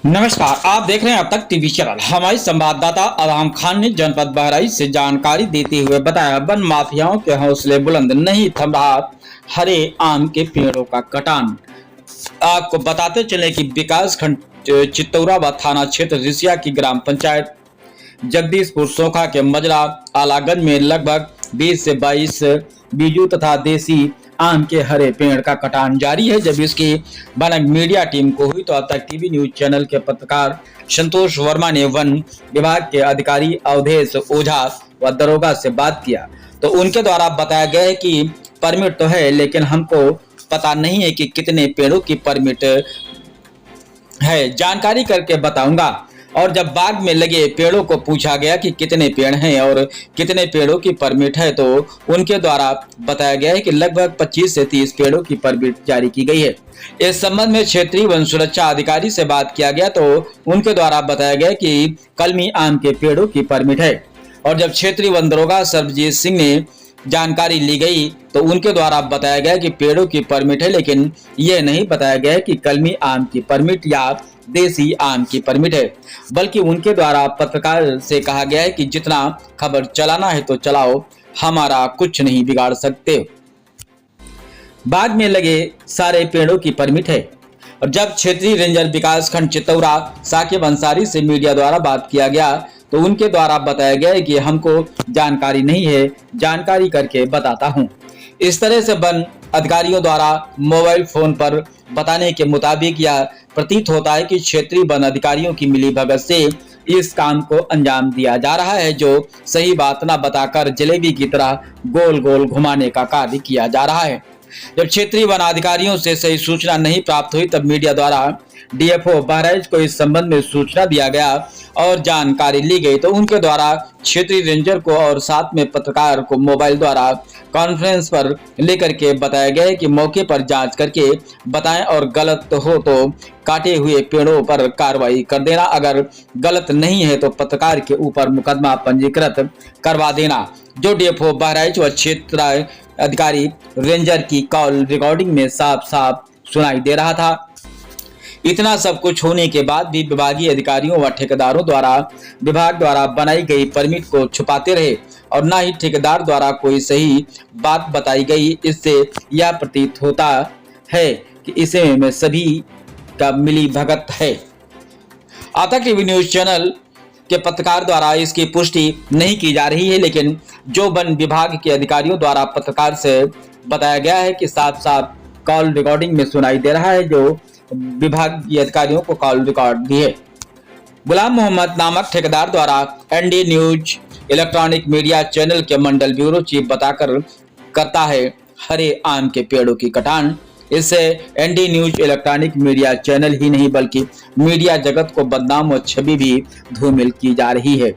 नमस्कार, आप देख रहे हैं अब तक टीवी चैनल। हमारे संवाददाता आराम खान ने जनपद बहराइच से जानकारी देते हुए बताया, वन माफियाओं के हौसले बुलंद, नहीं थम रहा हरे आम के पेड़ों का कटान। आपको बताते चले कि विकास खंड चित्तौरा व थाना क्षेत्र रिसिया की ग्राम पंचायत जगदीशपुर सोखा के मजरा आलागंज में लगभग 20 से 22 बीजू तथा देसी आम के हरे पेड़ का कटान जारी है। जब इसकी भनक मीडिया टीम को हुई तो अब तक टीवी न्यूज चैनल के पत्रकार संतोष वर्मा ने वन विभाग के अधिकारी अवधेश ओझा व दरोगा से बात किया तो उनके द्वारा बताया गया है कि परमिट तो है, लेकिन हमको पता नहीं है कि कितने पेड़ों की परमिट है, जानकारी करके बताऊंगा। और जब बाग में लगे पेड़ों को पूछा गया कि कितने पेड़ हैं और कितने पेड़ों की परमिट है तो उनके द्वारा बताया गया है कि लगभग 25 से 30 पेड़ों की परमिट जारी की गई है। इस संबंध में क्षेत्रीय वन सुरक्षा अधिकारी से बात किया गया तो उनके द्वारा बताया गया कि कलमी आम के पेड़ों की परमिट है। और जब क्षेत्रीय वन दरोगा सर्वजीत सिंह ने जानकारी ली गई तो उनके द्वारा बताया गया कि पेड़ों की परमिट है, लेकिन यह नहीं बताया गया कि कलमी आम की परमिट या देसी आम की परमिट है, बल्कि उनके द्वारा पत्रकार से कहा गया है कि जितना खबर चलाना है तो चलाओ, हमारा कुछ नहीं बिगाड़ सकते। बाग में लगे सारे पेड़ों की परमिट है। और जब क्षेत्रीय रेंजर विकास खंड चित्तौरा साकिब अंसारी से मीडिया द्वारा बात किया गया तो उनके द्वारा बताया गया है कि हमको जानकारी नहीं है, जानकारी करके बताता हूं। इस तरह से वन अधिकारियों द्वारा मोबाइल फोन पर बताने के मुताबिक यह प्रतीत होता है कि क्षेत्रीय वन अधिकारियों की मिलीभगत से इस काम को अंजाम दिया जा रहा है, जो सही बात न बताकर जलेबी की तरह गोल गोल घुमाने का कार्य किया जा रहा है। जब क्षेत्रीय वन अधिकारियों से सही सूचना नहीं प्राप्त हुई तब मीडिया द्वारा डीएफओ बहराइच को इस संबंध में सूचना दिया गया और जानकारी ली गई तो उनके द्वारा क्षेत्रीय रेंजर को और साथ में पत्रकार को मोबाइल द्वारा कॉन्फ्रेंस पर लेकर के बताया गया है कि मौके पर जांच करके बताएं और गलत हो तो काटे हुए पेड़ों पर कार्रवाई कर देना, अगर गलत नहीं है तो पत्रकार के ऊपर मुकदमा पंजीकृत करवा देना। जो डीएफओ बहराइच व क्षेत्र अधिकारी रेंजर की कॉल रिकॉर्डिंग में साफ साफ सुनाई दे रहा था। इतना सब कुछ होने के बाद भी विभागीय अधिकारियों व ठेकेदारों द्वारा विभाग द्वारा बनाई गई परमिट को छुपाते रहे और न ही ठेकेदार द्वारा कोई सही बात बताई गई। इससे यह प्रतीत होता है कि इसे में सभी का मिली भगत है। अब तक टीवी न्यूज चैनल के पत्रकार द्वारा इसकी पुष्टि नहीं की जा रही है, लेकिन जो वन विभाग के अधिकारियों द्वारा पत्रकार से बताया गया है कि साफ साफ कॉल रिकॉर्डिंग में सुनाई दे रहा है, जो विभागीय अधिकारियों को कॉल रिकॉर्ड दी है। गुलाम मोहम्मद नामक ठेकेदार द्वारा ND news electronic media channel के मंडल ब्यूरो चीफ बताकर करता है हरे आम के पेड़ों की कटान। इससे ND news electronic media channel ही नहीं बल्कि मीडिया जगत को बदनाम और छवि भी धूमिल की जा रही है।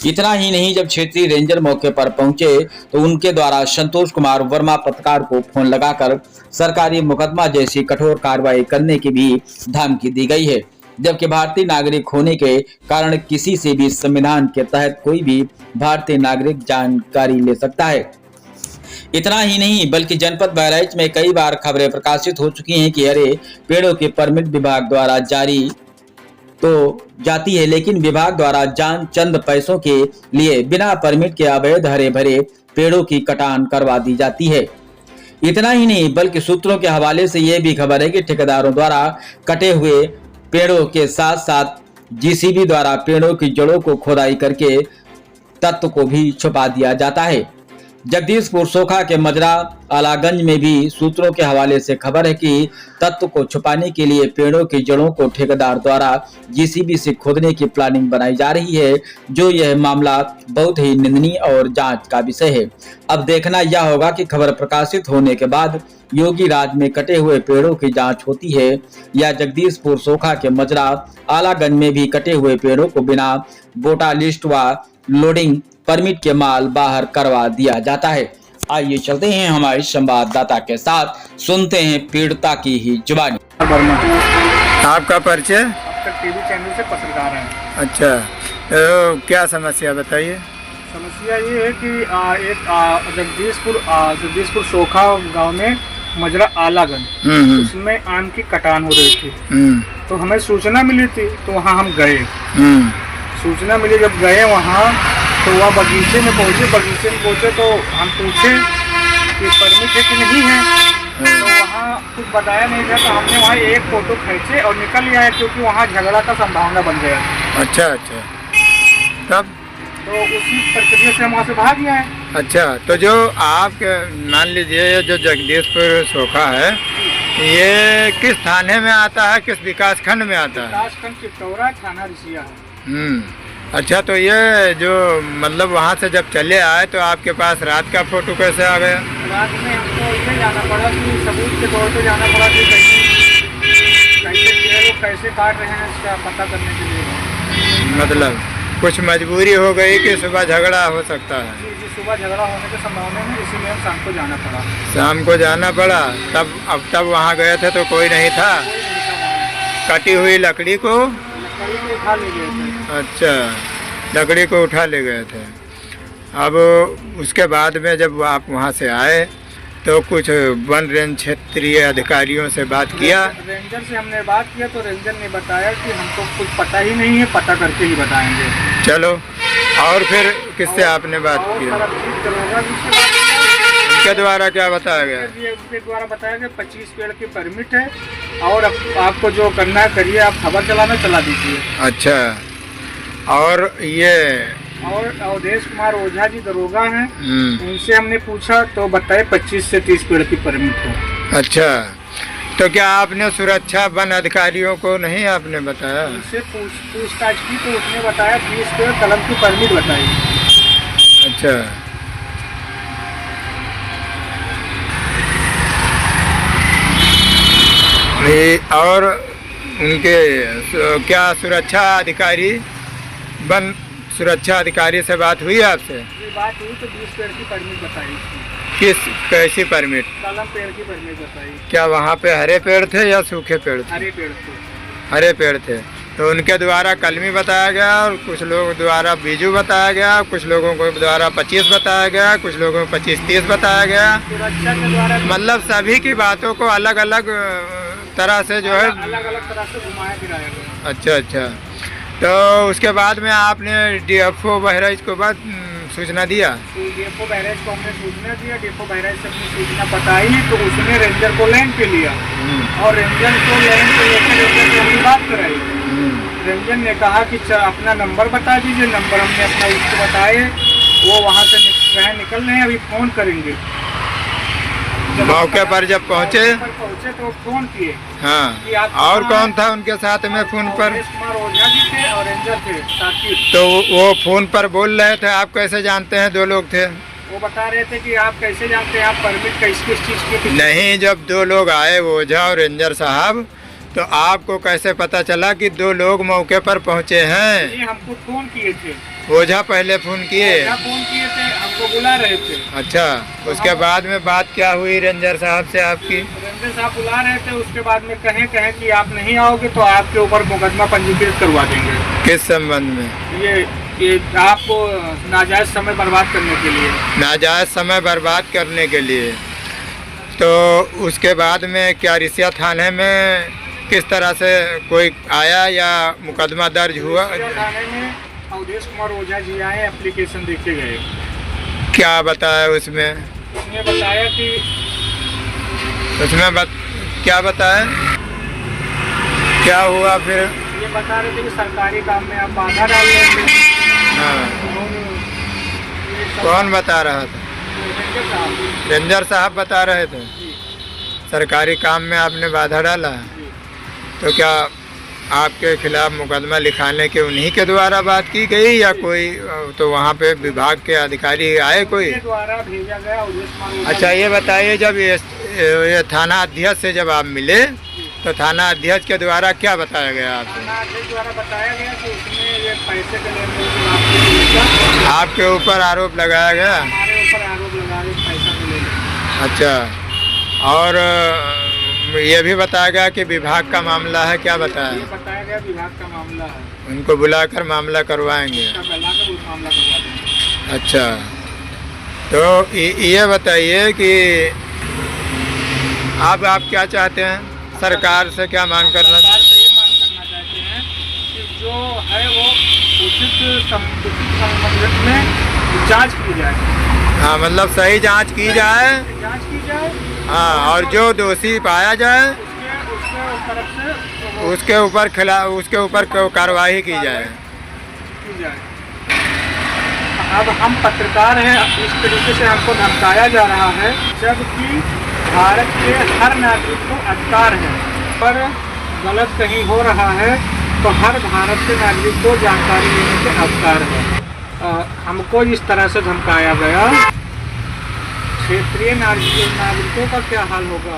इतना ही नहीं, जब क्षेत्रीय रेंजर मौके पर पहुंचे तो उनके द्वारा संतोष कुमार वर्मा पत्रकार को फोन लगाकर सरकारी मुकदमा जैसी कठोर कार्रवाई करने की भी धमकी दी गई है, जबकि भारतीय नागरिक होने के कारण किसी से भी संविधान के तहत कोई भी भारतीय नागरिक जानकारी ले सकता है। इतना ही नहीं बल्कि जनपद बहराइच में कई बार खबरें प्रकाशित हो चुकी हैं कि हरे पेड़ों की परमिट विभाग द्वारा जारी तो जाती है, लेकिन विभाग द्वारा चंद पैसों के लिए बिना परमिट के अवैध हरे भरे पेड़ों की कटान करवा दी जाती है। इतना ही नहीं बल्कि सूत्रों के हवाले से यह भी खबर है कि ठेकेदारों द्वारा कटे हुए पेड़ों के साथ साथ जीसीबी द्वारा पेड़ों की जड़ों को खोदाई करके तत्व को भी छुपा दिया जाता है। जगदीशपुर सोखा के मजरा आलागंज में भी सूत्रों के हवाले से खबर है कि तत्व को छुपाने के लिए पेड़ों की जड़ों को ठेकेदार द्वारा जीसीबी से खोदने की प्लानिंग बनाई जा रही है, जो यह मामला बहुत ही निंदनीय और जांच का विषय है। अब देखना यह होगा कि खबर प्रकाशित होने के बाद योगी राज में कटे हुए पेड़ों की जांच होती है या जगदीशपुर सोखा के मजरा आलागंज में भी कटे हुए पेड़ों को बिना वोटा लिस्ट व लोडिंग परमिट के माल बाहर करवा दिया जाता है। आइए चलते हैं हमारे संवाददाता के साथ, सुनते हैं पीड़िता की ही जुबानी। आपका परिचय? आपका टीवी चैनल से पत्रकार हैं। अच्छा, तो क्या समस्या बताइए। समस्या ये है कि एक जगदीशपुर सोखा गांव में मजरा आलागन, हम्म, उसमें आम की कटान हो रही थी। हम्म, तो हमें सूचना मिली थी, तो वहाँ हम गए। हम्म, सूचना मिली, जब गए वहाँ तो वह बगीचे में पहुँचे तो हम पूछे कि परमिट है कि नहीं है। तो वहाँ कुछ बताया नहीं था, तो हमने वहाँ एक फ़ोटो खींचे और निकल ही आए, क्योंकि वहाँ झगड़ा का संभावना बन गया। अच्छा अच्छा, तब तो उसी प्रक्रिया से हम वहाँ से भाग गए। अच्छा, तो जो आप मान लीजिए ये जो जगदीशपुर सोखा है, ये किस थाने में आता है, किस विकास खंड में आता है? विकासखंड चित्तौरा, थाना रिसिया है। अच्छा, तो ये जो मतलब वहाँ से जब चले आए तो आपके पास रात का फोटो कैसे आ गया? रात में हमको ये जाना पड़ा कि सबूत के तौर पे जाना पड़ा कि कैसे ये लोग कैसे काट रहे हैं, इसका पता करने के लिए। मतलब कुछ मजबूरी हो गई कि सुबह झगड़ा हो सकता है? जी, सुबह झगड़ा होने की संभावना है, इसीलिए हम शाम को जाना पड़ा। शाम को जाना पड़ा, तब वहाँ गए थे तो कोई नहीं था? कोई नहीं था वहाँ। कटी हुई लकड़ी को लकड़ी को उठा ले गए थे। अच्छा, लकड़ी को उठा ले गए थे। अब उसके बाद में जब आप वहाँ से आए तो कुछ वन रेंज क्षेत्रीय अधिकारियों से बात किया? रेंजर से हमने बात किया तो रेंजर ने बताया कि हमको कुछ पता ही नहीं है, पता करके ही बताएंगे। चलो, और फिर किससे आपने बात और किया? सरबजीत दरोगा जी से बात किया। उनके द्वारा क्या बताया गया? उनके द्वारा बताया गया 25 पेड़ की परमिट है और आपको जो करना है करिए, आप खबर चलाना चला दीजिए। अच्छा, और ये और अवधेश कुमार ओझा जी दरोगा हैं, हम्म, उनसे हमने पूछा तो बताए 25 से 30 पेड़ की परमिट है। अच्छा, तो क्या आपने सुरक्षा वन अधिकारियों को नहीं आपने बताया? उनसे पूछताछ की तो उसने बताया 30 पेड़ कलम की परमिट बताई। अच्छा, और उनके क्या सुरक्षा अधिकारी वन सुरक्षा अधिकारी से बात हुई आपसे? ये बात हुई तो 20 पेड़ की परमिट बताई थी। कैसी परमिट? कलम पेड़ की परमिट बताई। क्या वहाँ पे हरे पेड़ थे या सूखे पेड़ थे? हरे पेड़ थे। हरे पेड़ थे। तो उनके द्वारा कलमी बताया गया और कुछ लोगों द्वारा बीजू बताया गया, कुछ लोगों को द्वारा 25 बताया गया, कुछ लोगों को 25-30 बताया गया। सुरक्षा के द्वारा मतलब सभी की बातों को अलग अलग तरह से जो है अलग अलग तरह से घुमाया फिराया गया। अच्छा अच्छा, तो उसके बाद में आपने DFO बहराइच को बाद सूचना दिया? डीएफओ बहराइच को हमने सूचना दिया, डीएफओ बहराइच से अपनी सूचना बताई तो उसने रेंजर को लाइन पे लिया और रेंजर को लाइन पे लेकर रेंजर से हमने बात कराई। रेंजर ने कहा कि अपना नंबर बता दीजिए। नंबर हमने अपना उसको बताए, वो वहाँ से निकल रहे हैं, अभी फ़ोन करेंगे। मौके पर जब पहुँचे तो फ़ोन किए। हाँ, कि आप और कहाँ कौन था उनके साथ में फोन पर? अवधेश कुमार ओझा जी थे और रेंजर थे साकिब। तो वो फोन पर बोल रहे थे, आप कैसे जानते हैं 2 लोग थे? वो बता रहे थे कि आप कैसे जानते हैं, आप परमिट किस किस चीज़ की थी? नहीं, जब 2 लोग आए ओझा और रेंजर साहब, तो आपको कैसे पता चला कि 2 लोग मौके पर पहुंचे हैं? ये हमको फ़ोन किए थे। ओझा पहले फोन किए? ओझा फ़ोन किए थे, हमको बुला रहे थे। अच्छा, उसके बाद में बात क्या हुई रेंजर साहब से आपकी? रेंजर साहब बुला रहे थे, उसके बाद में कहे कि आप नहीं आओगे तो आपके ऊपर मुकदमा पंजीकृत करवा देंगे। किस संबंध में? ये आपको नाजायज समय बर्बाद करने के लिए। नाजायज समय बर्बाद करने के लिए। तो उसके बाद में क्या रिसिया थाने में किस तरह से कोई आया या मुकदमा दर्ज हुआ? थाने में अवधेश कुमार ओझा जी आए, एप्लीकेशन देके गए। क्या बताया उसमें? उसने बताया कि क्या बताया, क्या हुआ फिर? ये बता रहे थे कि सरकारी काम में आप बाधा डाल रहे थे। हाँ, ये कौन बता रहा था? रेंजर साहब। रेंजर साहब बता रहे थे जी, सरकारी काम में आपने बाधा डाला। जी। तो क्या आपके खिलाफ मुकदमा लिखाने के उन्हीं के द्वारा बात की गई या कोई, तो वहाँ पे विभाग के अधिकारी आए कोई? के द्वारा भेजा गया अवधेश कुमार ओझा। अच्छा, ये बताइए, जब ये थाना अध्यक्ष से जब आप मिले तो थाना अध्यक्ष के द्वारा क्या बताया गया आपको? थाना अध्यक्ष द्वारा बताया गया कि उसने ये पैसे के लेन देन की बात की। आपके ऊपर आरोप लगाया गया? हमारे ऊपर आरोप लगा रहे पैसा के लेन देन। अच्छा, और ये भी बताया गया कि विभाग का मामला है, क्या बताया? ये बताया गया विभाग का मामला है, उनको बुलाकर मामला करवाएंगे। उसका बुलाकर उस मामला करवा देंगे। अच्छा, तो ये बताइए कि अब आप क्या चाहते हैं, सरकार से क्या मांग करना? सरकार से ये मांग करना चाहते हैं कि जो है वो उचित संबंधित में जांच की जाए। हाँ, मतलब सही जांच की जाए। जांच की जाए। हाँ, और जो दोषी पाया जाए उसके तरफ से उसके ऊपर कार्रवाई की जाए। अब हम पत्रकार हैं, इस तरीके से हमको धमकाया जा रहा है, जबकि भारत के हर नागरिक को अधिकार है, पर गलत कहीं हो रहा है तो हर भारत के नागरिक को जानकारी लेने के अधिकार है। हमको इस तरह से धमकाया गया, क्षेत्रीय नागरिकों का क्या हाल होगा।